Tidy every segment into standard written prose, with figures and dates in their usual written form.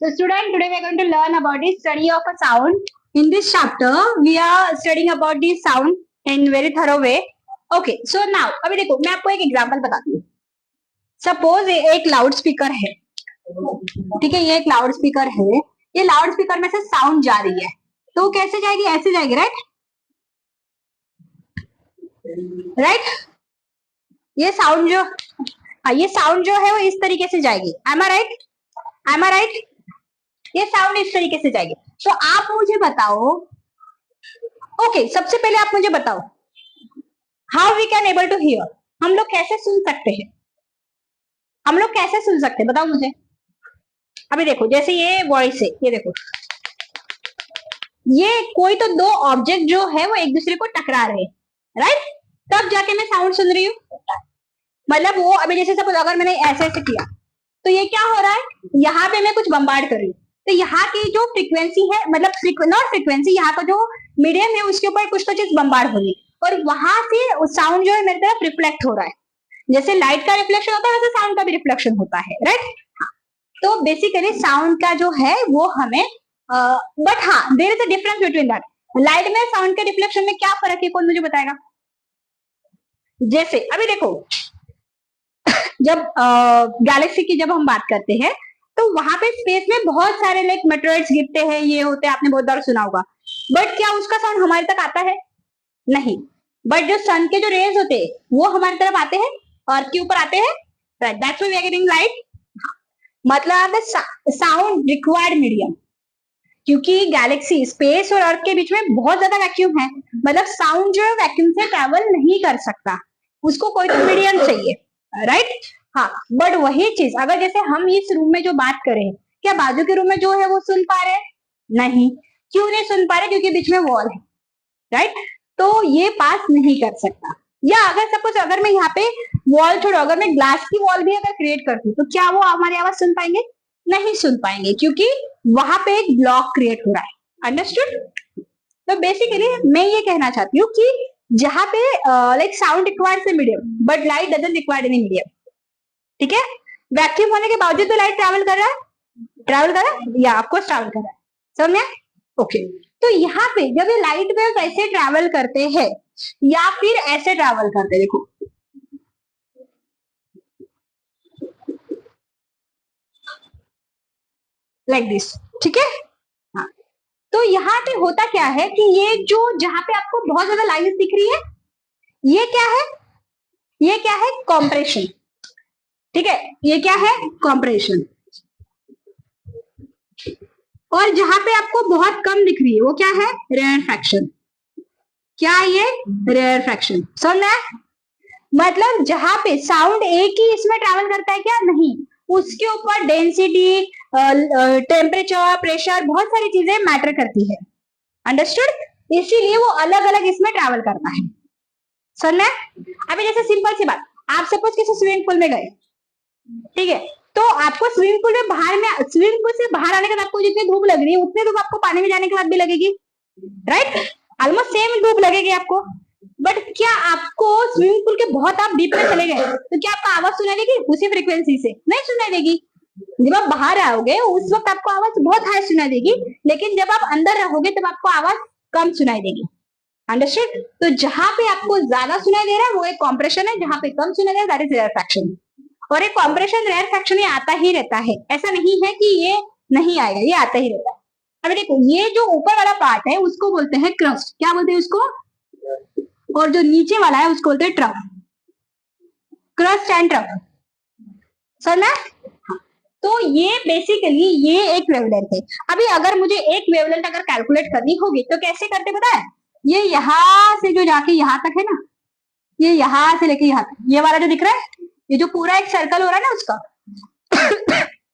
So student, today we are going to learn about the study of a sound. In this chapter, we are studying about the sound in very thorough way. Okay, so now अभी देखो मैं आपको एक example बताती हूँ. Suppose एक loud speaker है, ठीक है, ये एक लाउड स्पीकर है. ये लाउड स्पीकर में से साउंड जा रही है, तो कैसे जाएगी? ऐसे जाएगी, राइट राइट. ये साउंड जो ये साउंड जो है वो इस तरीके से जाएगी. एम आई राइट? एम आई राइट? ये साउंड इस तरीके से जाएगी. तो आप मुझे बताओ, ओके, सबसे पहले आप मुझे बताओ how we can able to hear. हम लोग कैसे सुन सकते हैं? हम लोग कैसे सुन सकते हैं बताओ मुझे. अभी देखो, जैसे ये वॉइस है, ये देखो, ये कोई तो दो ऑब्जेक्ट जो है वो एक दूसरे को टकरा रहे हैं, राइट? तब जाके मैं साउंड सुन रही हूँ. मतलब वो अभी जैसे सपोज अगर मैंने ऐसे ऐसे किया तो ये क्या हो रहा है, यहाँ पे मैं कुछ बम्बार्ड कर रही हूँ, तो यहाँ की जो फ्रीक्वेंसी है, मतलब नॉट फ्रीक्वेंसी, यहाँ का जो मीडियम है उसके ऊपर कुछ तो चीज बम्बार्ड हो रही है और वहां से साउंड जो है मेरी तरफ रिफ्लेक्ट हो रहा है. जैसे लाइट का रिफ्लेक्शन होता है वैसे साउंड का भी रिफ्लेक्शन होता है, राइट? तो बेसिकली साउंड का जो है वो हमें बट हाँ, there is a difference between that. Light में साउंड के रिफ्लेक्शन में क्या फर्क है, कौन मुझे बताएगा? जैसे अभी देखो, जब गैलेक्सी की जब हम बात करते हैं तो वहां पे स्पेस में बहुत सारे लाइक मेटेरियल्स गिरते हैं, ये होते हैं, आपने बहुत बार सुना होगा. बट क्या उसका साउंड हमारे तक आता है? नहीं. बट जो सन के जो रेज होते हैं वो हमारी तरफ आते हैं, अर्थ के ऊपर आते हैं, right? That's why we are getting light. मतलब साउंड रिक्वायर्ड मीडियम, क्योंकि गैलेक्सी, स्पेस और अर्थ के बीच में बहुत ज्यादा वैक्यूम है. मतलब साउंड जो है वैक्यूम से ट्रेवल नहीं कर सकता, उसको कोई तो मीडियम चाहिए, राइट? हाँ, बट वही चीज अगर जैसे हम इस रूम में जो बात करें, क्या बाजू के रूम में जो है वो सुन पा रहे हैं? नहीं. क्यों नहीं सुन पा रहे? क्योंकि बीच में वॉल है, राइट? तो ये पास नहीं कर सकता. या अगर सपोज अगर मैं यहाँ पे वॉल छोड़ो, अगर मैं ग्लास की वॉल भी अगर क्रिएट करती हूँ तो क्या वो हमारी आवाज सुन पाएंगे? नहीं सुन पाएंगे, क्योंकि वहां पे एक ब्लॉक क्रिएट हो रहा है. अंडरस्टूड? तो बेसिकली मैं ये कहना चाहती हूँ कि जहां पे like sound requires a medium but light doesn't require any medium. ठीक है? वैक्यूम होने के बावजूद तो लाइट ट्रैवल कर रहा है, ट्रैवल कर रहा है या आपको ट्रैवल कर रहा है. समझ में? ओके. तो यहाँ पे जब ये लाइट वेव ऐसे ट्रैवल करते हैं या फिर ऐसे ट्रैवल करते हैं, देखो लाइक दिस, ठीक है? हाँ. तो यहाँ पे होता क्या है कि ये जो जहां पे आपको बहुत ज्यादा लाइट दिख रही है, ये क्या है? ये क्या है? कॉम्प्रेशन. ठीक है? ये क्या है? कॉम्प्रेशन. और जहां पे आपको बहुत कम दिख रही है वो क्या है? रेयरफैक्शन. क्या ये? रेयरफैक्शन. समझ? मतलब जहां पे साउंड एक ही इसमें ट्रैवल करता है क्या? नहीं, उसके ऊपर डेंसिटी, टेम्परेचर, प्रेशर, बहुत सारी चीजें मैटर करती है. अंडरस्टूड? इसीलिए वो अलग अलग इसमें ट्रैवल करता है. समझ? अभी जैसे सिंपल सी बात, आप सपोज किसी स्विमिंग पूल में गए, ठीक है? तो आपको स्विमिंग पूल में स्विमिंग पूल से बाहर आने के बाद आपको जितनी धूप लग रही है उतनी धूप आपको पानी में जाने के बाद भी लगेगी, राइट? ऑलमोस्ट सेम धूप लगेगी आपको. बट क्या आपको स्विमिंग पूल के बहुत आप डीप में चले गए तो क्या आपको आवाज सुनाई देगी उसी फ्रीक्वेंसी से? नहीं सुनाई देगी. जब आप बाहर आओगे उस वक्त आपको आवाज बहुत हाई सुनाई देगी, लेकिन जब आप अंदर रहोगे तब आपको आवाज कम सुनाई देगी. अंडरस्टूड? तो जहां पे आपको ज्यादा सुनाई दे रहा है वो एक कॉम्प्रेशन है, जहां पे कम सुनाई दे रहा है दैट इज रेयरफैक्शन. और एक कॉम्प्रेशन रेयरफैक्शन ये आता ही रहता है, ऐसा नहीं है कि ये नहीं आएगा, ये आता ही रहता है. अभी देखो, ये जो ऊपर वाला पार्ट है उसको बोलते हैं क्रस्ट. क्या बोलते हैं उसको? और जो नीचे वाला है उसको बोलते हैं ट्रफ. Crust and trough. समझ? तो ये बेसिकली ये एक वेवलेंथ है. अभी अगर मुझे एक वेवलेंथ अगर कैलकुलेट करनी होगी तो कैसे करते पता है? ये यहां से जो जाके यहां तक है ना, ये यहां से लेके यहां तक, ये वाला जो दिख रहा है, ये जो पूरा एक सर्कल हो रहा है ना उसका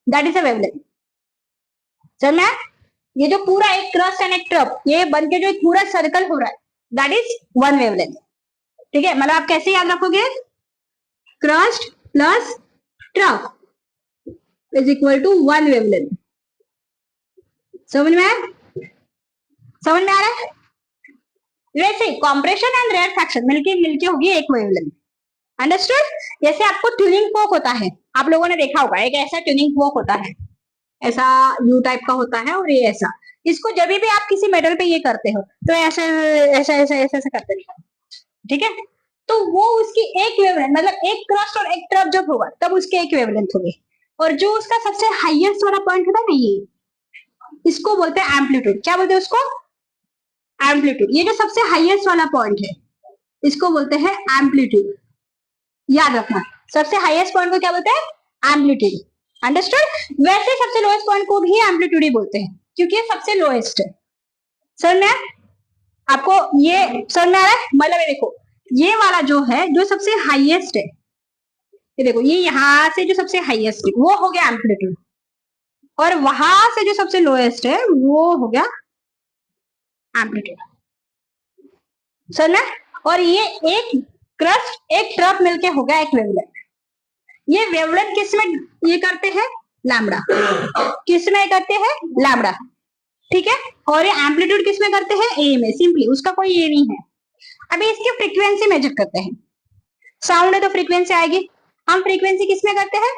दैट इज अ वेवलेंथ. समझ? ये जो पूरा एक क्रस्ट एंड एक ट्रफ, ये बन के जो एक पूरा सर्कल हो रहा है दैट इज वन वेवलेंथ. ठीक है? मतलब आप कैसे याद रखोगे? Crust plus trough is equal to one wavelength. समझ में? समझ में आ रहा है? वैसे कॉम्प्रेशन एंड रेयरफैक्शन मिलके होगी एक वेवलेंथ. अंडरस्टूड? जैसे आपको ट्यूनिंग फोक होता है, आप लोगों ने देखा होगा, एक ऐसा ट्यूनिंग फोक होता है, ऐसा यू टाइप का होता है और ये ऐसा। इसको जब भी आप किसी मेटल पे ये करते हो तो ऐसा ऐसा ऐसा ऐसा ऐसा करते रहो, ठीक है। तो वो उसकी एक वेवलेंथ, मतलब एक क्रस्ट और एक ट्रफ जब होगा तब उसकी एक वेवलेंथ होगी। और जो उसका सबसे हाईएस्ट वाला पॉइंट होता है ना, ये इसको बोलते हैं एम्पलीट्यूड। क्या बोलते हैं उसको? एम्पलीट्यूड। ये जो सबसे हाईएस्ट वाला पॉइंट है इसको बोलते हैं एम्पलीट्यूड। याद रखना, सबसे हाईएस्ट पॉइंट को क्या बोलते हैं? एम्पलीट्यूड। अंडरस्टूड? वैसे सबसे लोएस्ट पॉइंट को भी एम्पलीट्यूड ही बोलते हैं क्योंकि ये सबसे लोएस्ट है। सर मैं आपको ये समझ में आ रहा है? मतलब ये देखो, ये वाला जो है जो सबसे हाईएस्ट है, ये देखो, ये यहां से जो सबसे हाईएस्ट है वो हो गया एम्पलीट्यूड, और वहां से जो सबसे लोएस्ट है वो हो गया एम्पलीट्यूड। समझ? और ये एक क्रस्ट एक ट्रफ मिलके हो गया एक वेवलेंथ। ये वेवलेंथ किस में ये करते हैं? लैम्बडा। किस में करते हैं? लैम्बडा, ठीक है। और ये एम्पलीट्यूड किस में करते हैं? ए में। सिंपली, उसका कोई ये नहीं है। अभी इसकी फ्रीक्वेंसी मेजर करते हैं। साउंड है तो फ्रीक्वेंसी आएगी। हम फ्रीक्वेंसी किस में करते हैं?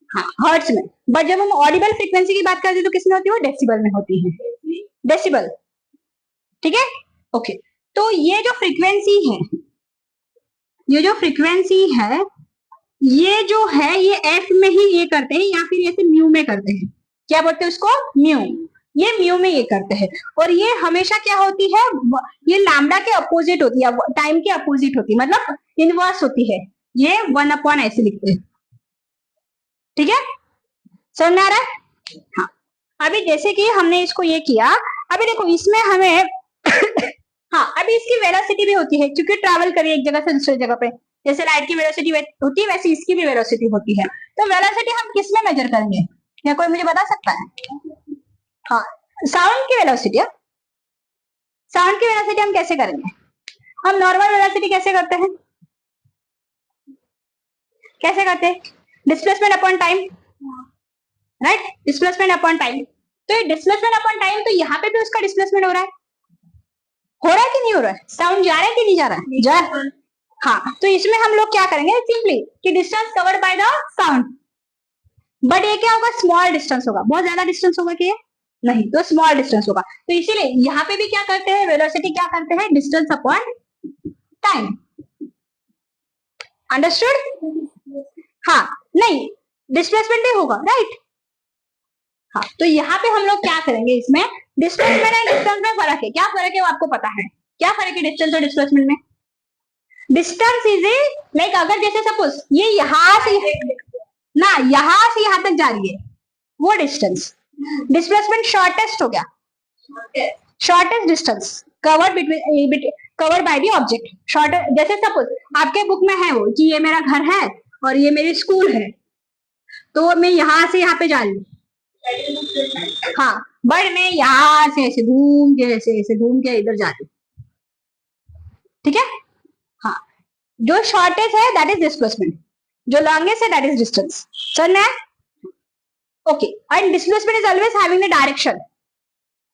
हाँ, हर्ट्ज में। बट जब हम ऑडिबल फ्रीक्वेंसी की बात करते हैं तो किस में होती है? वो डेसिबल में होती है। डेसिबल, ठीक है। ओके, तो ये जो फ्रीक्वेंसी है, ये जो फ्रीक्वेंसी है, ये जो है ये एफ में ही ये करते हैं या फिर ऐसे म्यू में करते हैं। क्या बोलते हैं उसको? म्यू। ये म्यू में ये करते हैं। और ये हमेशा क्या होती है? ये लैम्डा के अपोजिट होती है, टाइम के अपोजिट होती है, मतलब इनवर्स होती है। ये 1 ऐसे लिखते हैं, ठीक है। समझ में आ रहा है? हाँ। अभी जैसे कि हमने इसको ये किया, अभी देखो इसमें हमें हाँ, अभी इसकी वेलोसिटी भी होती है क्योंकि ट्रैवल करिए एक जगह से दूसरी जगह पे। जैसे लाइट की वेलोसिटी होती है वैसे इसकी भी वेलोसिटी होती है। तो वेलोसिटी हम किस में मेजर करेंगे? क्या कोई मुझे बता सकता है? हाँ, साउंड की वेलोसिटी। साउंड की वेलोसिटी हम कैसे करेंगे? हम नॉर्मल वेलोसिटी कैसे करते हैं? कैसे करते हैं? Displacement upon time, right? Displacement upon time. तो ये डिस्प्लेसमेंट अपॉन टाइम, तो यहाँ पे भी उसका डिस्प्लेसमेंट हो रहा है कि नहीं हो रहा है? साउंड जा रहा है कि नहीं जा रहा है? जा रहा है। हाँ, तो इसमें हम लोग क्या करेंगे? सिंपली कि distance covered by the sound. But ये क्या होगा? स्मॉल डिस्टेंस होगा। बहुत ज्यादा डिस्टेंस होगा कि नहीं, तो स्मॉल डिस्टेंस होगा। तो इसीलिए यहाँ पे भी क्या करते हैं? वेलोसिटी क्या करते हैं? Distance upon time. अंडरस्टूड? हाँ, नहीं, डिस्प्लेसमेंट भी होगा, राइट? हाँ, तो यहाँ पे हम लोग क्या करेंगे? इसमें डिस्प्लेसमेंट एंड डिस्टेंस में फर्क है। क्या फर्क है वो आपको पता है? क्या फर्क है डिस्टेंस और डिस्प्लेसमेंट में? डिस्टेंस इज ए, लाइक अगर जैसे सपोज ये यहाँ से ना, यहाँ से यहाँ तक जा रही है, वो डिस्टेंस। डिस्प्लेसमेंट शॉर्टेस्ट हो गया, shortest distance covered between, covered by the object. Short, जैसे सपोज आपके बुक में है वो कि ये मेरा घर है और ये मेरी स्कूल है, तो मैं यहाँ से यहाँ पे जा रही हूँ, हाँ, बट मैं यहाँ से ऐसे घूम के ऐसे घूम के इधर जा रही हूँ, ठीक है। हाँ, जो शॉर्टेज है दैट इज डिस्प्लेसमेंट, जो लॉन्गेस्ट है दैट इज डिस्टेंस। चलना है? Okay, and displacement is always having the direction,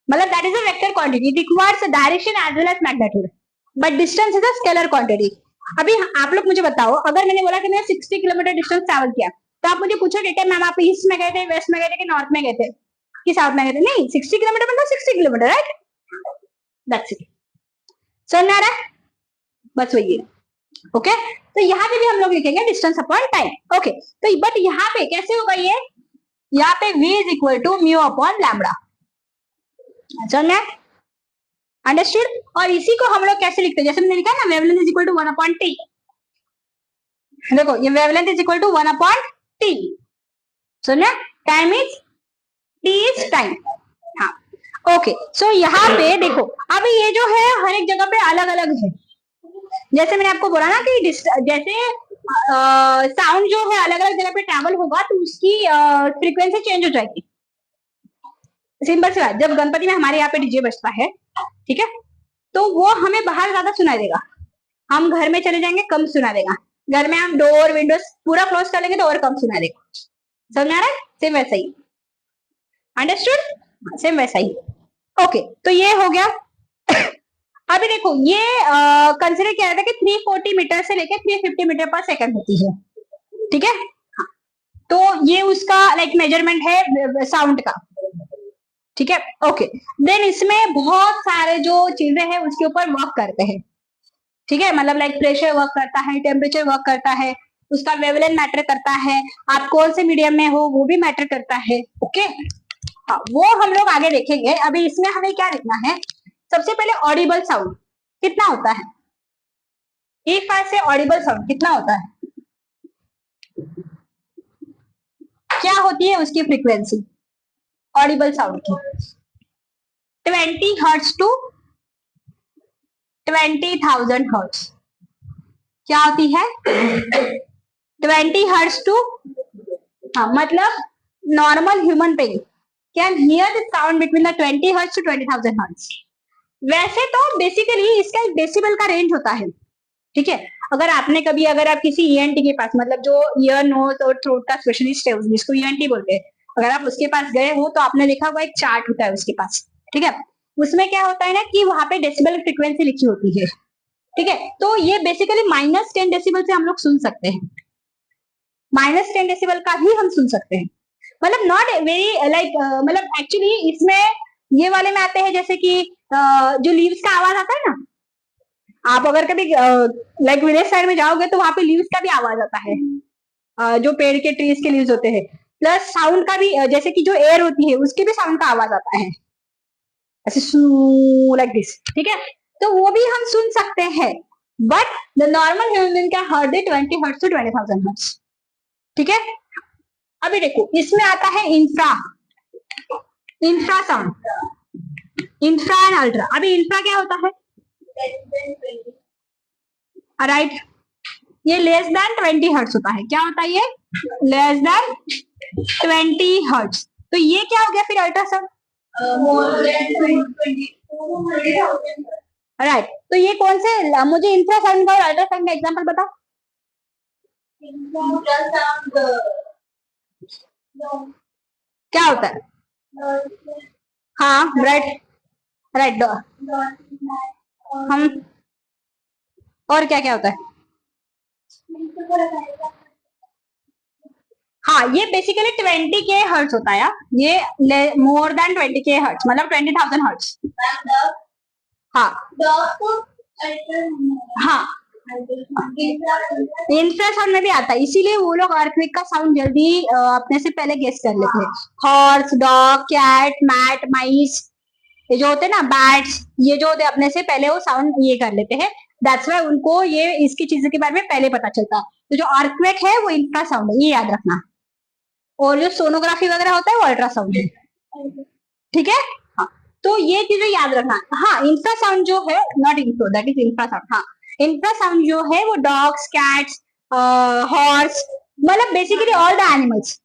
मतलब that is a vector quantity, it requires a direction as well as magnitude, but distance is a scalar quantity. अभी आप लोग मुझे बताओ, अगर मैंने बोला कि मैंने 60 किलोमीटर डिस्टेंस ट्रैवल किया, तो आप मुझे पूछोगे कि मैम आप ईस्ट में गए थे, वेस्ट में गए थे कि नॉर्थ में गए थे कि साउथ में गए थे? नहीं, 60 किलोमीटर मतलब 60 किलोमीटर, राइट? That's it. समझ में आ रहा है? बस वही है। ओके, तो यहाँ पे भी हम लोग लिखेंगे डिस्टेंस अपॉन टाइम। ओके, तो बट यहाँ पे कैसे होगा ये? यहाँ पे v is equal to mu upon lambda. समझ में? अंडरस्टूड? और इसी को हम लोग कैसे लिखते हैं? जैसे मैंने लिखा है ना, wavelength is equal to 1 upon T. देखो, ये wavelength is equal to 1 upon T. सुनिए, time is, T is time. हाँ, ओके, सो यहाँ पे देखो, अभी ये जो है हर एक जगह पे अलग अलग है। जैसे मैंने आपको बोला ना कि जैसे साउंड जो है अलग अलग जगह पे ट्रैवल होगा तो उसकी फ्रीक्वेंसी चेंज हो जाएगी। सिंपल सी बात, जब गणपति में हमारे यहाँ पे डीजे बजता है, ठीक है, तो वो हमें बाहर ज्यादा सुनाई देगा, हम घर में चले जाएंगे कम सुना देगा। घर में हम डोर विंडोज पूरा क्लोज कर लेंगे तो और कम सुना देगा। समझ आ रहा है? सेम वैसा ही। अंडरस्टूड? सेम वैसा ही। ओके, तो ये हो गया। अभी देखो, ये कंसिडर किया जाता है कि 340 मीटर से लेकर 350 मीटर पर सेकंड होती है, ठीक है। हाँ, तो ये उसका लाइक मेजरमेंट है साउंड का, ठीक है। ओके, देन इसमें बहुत सारे जो चीजें हैं उसके ऊपर वर्क करते हैं, ठीक है। मतलब लाइक प्रेशर वर्क करता है, टेम्परेचर वर्क करता है, उसका वेवलेंथ मैटर करता है, आप कौन से मीडियम में हो वो भी मैटर करता है, ओके। हाँ, वो हम लोग आगे देखेंगे। अभी इसमें हमें क्या लिखना है, सबसे पहले ऑडिबल साउंड कितना होता है, इफ आई से ऑडिबल साउंड कितना होता है, क्या होती है उसकी फ्रीक्वेंसी ऑडिबल साउंड की, 20 हर्ट्ज टू 20,000 हर्ट्ज। क्या होती है 20 हर्ट्ज टू, हाँ मतलब normal human being can hear the sound between the 20 hertz to 20,000 hertz. वैसे तो बेसिकली इसका एक डेसिबल का रेंज होता है, ठीक है। अगर आपने कभी, अगर आप किसी ईएनटी के पास, मतलब जो ईयर नोज और थ्रोट का स्पेशलिस्ट है जिसको ईएनटी बोलते हैं, अगर आप उसके पास गए हो तो आपने देखा होगा एक चार्ट होता है उसके पास, ठीक है। उसमें क्या होता है ना कि वहां पे डेसिबल फ्रीक्वेंसी लिखी होती है, ठीक है। तो ये बेसिकली -10 डेसिबल से हम लोग सुन सकते हैं, -10 डेसिबल का भी हम सुन सकते हैं। मतलब नॉट वेरी लाइक, मतलब एक्चुअली इसमें ये वाले में आते हैं जैसे कि जो लीव्स का आवाज आता है ना, आप अगर कभी लाइक विलेज साइड में जाओगे तो वहां पे लीव्स का भी आवाज आता है, जो पेड़ के ट्रीज के लीव्स होते हैं, प्लस साउंड का भी, जैसे कि जो एयर होती है उसके भी साउंड का आवाज आता है ऐसे सू लाइक दिस, ठीक है। तो वो भी हम सुन सकते हैं, but the normal human can heard 20 hertz to 20,000 hertz, ठीक है। अभी देखो इसमें आता है infra sound, infra and ultra. अभी इंफ्रा क्या होता है, राइट, ये लेस देन 20 हर्ट्ज होता है। क्या होता है ये, लेस देन 20 हर्ट्ज। तो ये क्या हो गया फिर अल्ट्रासाउंड, राइट। तो ये कौन से, मुझे इंफ्रासाउंड का और अल्ट्रासाउंड का एग्जांपल बताओ। क्या होता है, हाँ राइट राइट, हम और क्या क्या होता है, हाँ ये बेसिकली 20 के हर्ट्ज होता है, ये मोर देन 20 के हर्ट्ज मतलब 20,000 हर्ट्ज। हाँ हाँ, इंफ्रासाउंड में भी आता है, इसीलिए वो लोग अर्थक्वेक का साउंड जल्दी अपने से पहले गेस कर लेते हैं। हॉर्स, डॉग, कैट, मैट, माइस, ये जो होते हैं ना बैट्स, ये जो होते हैं अपने से पहले वो साउंड ये कर लेते हैं, दैट्स व्हाई उनको ये इसकी चीजों के बारे में पहले पता चलता है। तो जो अर्थक्वेक है वो इंफ्रासाउंड है, ये याद रखना। और जो सोनोग्राफी वगैरह होता है वो अल्ट्रासाउंड है, ठीक है। हाँ, तो ये चीजें याद रखना। हाँ, इंफ्रासाउंड जो है, नॉट इंफ्रो, दैट इज इंफ्रासाउंड। हाँ, इंफ्रासाउंड जो है वो डॉग्स, कैट्स, हॉर्स, मतलब बेसिकली ऑल द एनिमल्स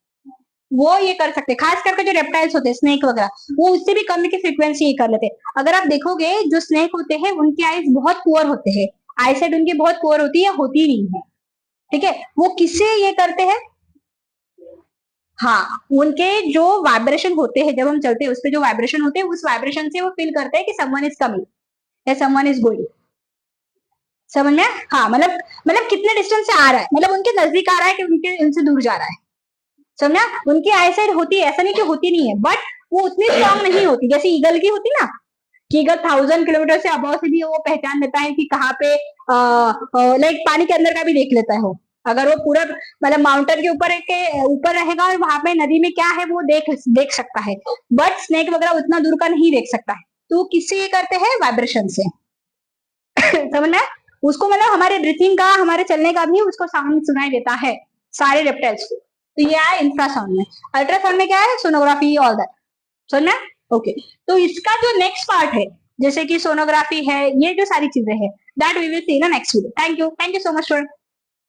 वो ये कर सकते हैं। खास करके जो रेप्टाइल्स होते हैं, स्नेक वगैरह, वो उससे भी कम की फ्रीक्वेंसी ये कर लेते हैं। अगर आप देखोगे जो स्नेक होते हैं उनके आईज बहुत पुअर होते हैं, आईसाइट उनकी बहुत पुअर होती है, होती नहीं है, ठीक है। वो किससे ये करते हैं, हाँ उनके जो वाइब्रेशन होते हैं, जब हम चलते हैं उस पर जो वाइब्रेशन होते हैं, उस वाइब्रेशन से वो फील करते हैं कि समवन इज कमिंग या समवन इज गोइंग, समझ में। हाँ मतलब कितने डिस्टेंस से आ रहा है, मतलब उनके नजदीक आ रहा है कि उनसे दूर जा रहा है, समझा। उनकी आईसाइट होती है, ऐसा नहीं कि होती नहीं है, बट वो उतनी स्ट्रांग नहीं होती जैसे ईगल की होती ना, कि ईगल 1000 किलोमीटर से अबव से भी वो पहचान लेता है कि कहाँ पे, लाइक पानी के अंदर का भी देख लेता है वो। अगर वो पूरा मतलब माउंटेन के ऊपर रहेगा और वहां पे नदी में क्या है वो देख सकता है, बट स्नेक वगैरह उतना दूर का नहीं देख सकता है। तो किससे ये करते हैं, वाइब्रेशन से समझ में। उसको मतलब हमारे ब्रीथिंग का, हमारे चलने का भी उसको साउंड सुनाई देता है, सारे रेप्टाइल्स को। तो ये है इंफ्रासाउंड में। अल्ट्रासाउंड में क्या है, सोनोग्राफी, ऑल दैट, समझ में। ओके, तो इसका जो नेक्स्ट पार्ट है, जैसे कि सोनोग्राफी है, ये जो सारी चीजें हैं, that we will see in next video. Thank you so much for